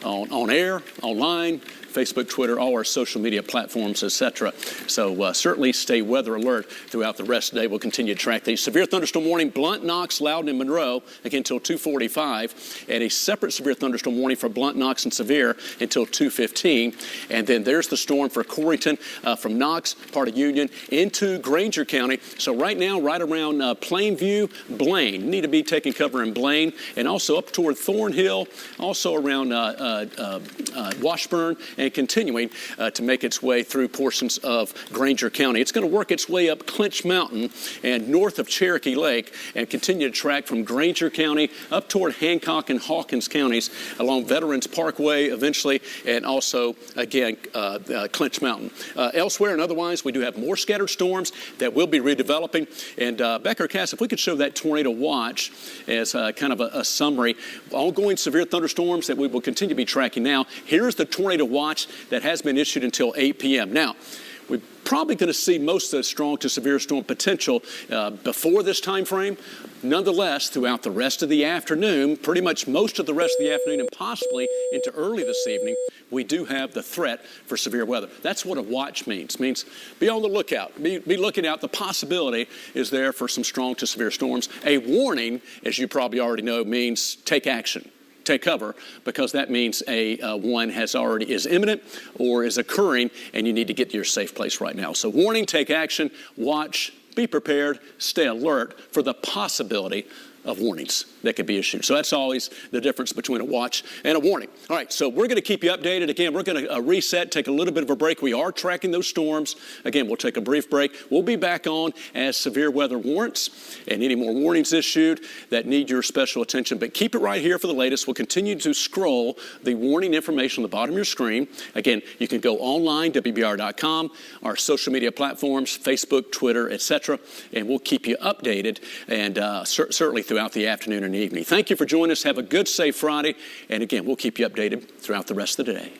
on air, online, Facebook, Twitter, all our social media platforms, etc. So certainly stay weather alert throughout the rest of the day. We'll continue to track these. Severe thunderstorm warning, Blunt, Knox, Loudon, and Monroe, again, until 2:45. And a separate severe thunderstorm warning for Blunt, Knox, and Sevier until 2:15. And then there's the storm for Corrington from Knox, part of Union, into Granger County. So right now, right around Plainview, Blaine. Need to be taking cover in Blaine. And also up toward Thornhill, also around Washburn, and continuing to make its way through portions of Granger County. It's going to work its way up Clinch Mountain and north of Cherokee Lake and continue to track from Granger County up toward Hancock and Hawkins counties along Veterans Parkway eventually, and also, again, Clinch Mountain. Elsewhere and otherwise, we do have more scattered storms that will be redeveloping. And Becker, Cass, if we could show that tornado watch as kind of a summary, ongoing severe thunderstorms that we will continue to be tracking now. Here's the tornado watch that has been issued until 8 p.m. Now, we're probably going to see most of the strong to severe storm potential before this time frame. Nonetheless, throughout the rest of the afternoon, pretty much most of the rest of the afternoon and possibly into early this evening, we do have the threat for severe weather. That's what a watch means. It means be on the lookout. Be looking out. The possibility is there for some strong to severe storms. A warning, as you probably already know, means take action. Take cover, because that means one is imminent or is occurring, and you need to get to your safe place right now. So warning, take action, watch, be prepared, stay alert for the possibility of warnings that could be issued. So that's always the difference between a watch and a warning. All right, so we're going to keep you updated. Again, we're going to reset, take a little bit of a break. We are tracking those storms. Again, we'll take a brief break. We'll be back on as severe weather warrants and any more warnings issued that need your special attention. But keep it right here for the latest. We'll continue to scroll the warning information on the bottom of your screen. Again, you can go online, WBIR.com, our social media platforms, Facebook, Twitter, etc., and we'll keep you updated and certainly throughout the afternoon and evening. Thank you for joining us. Have a good, safe Friday. And again, we'll keep you updated throughout the rest of the day.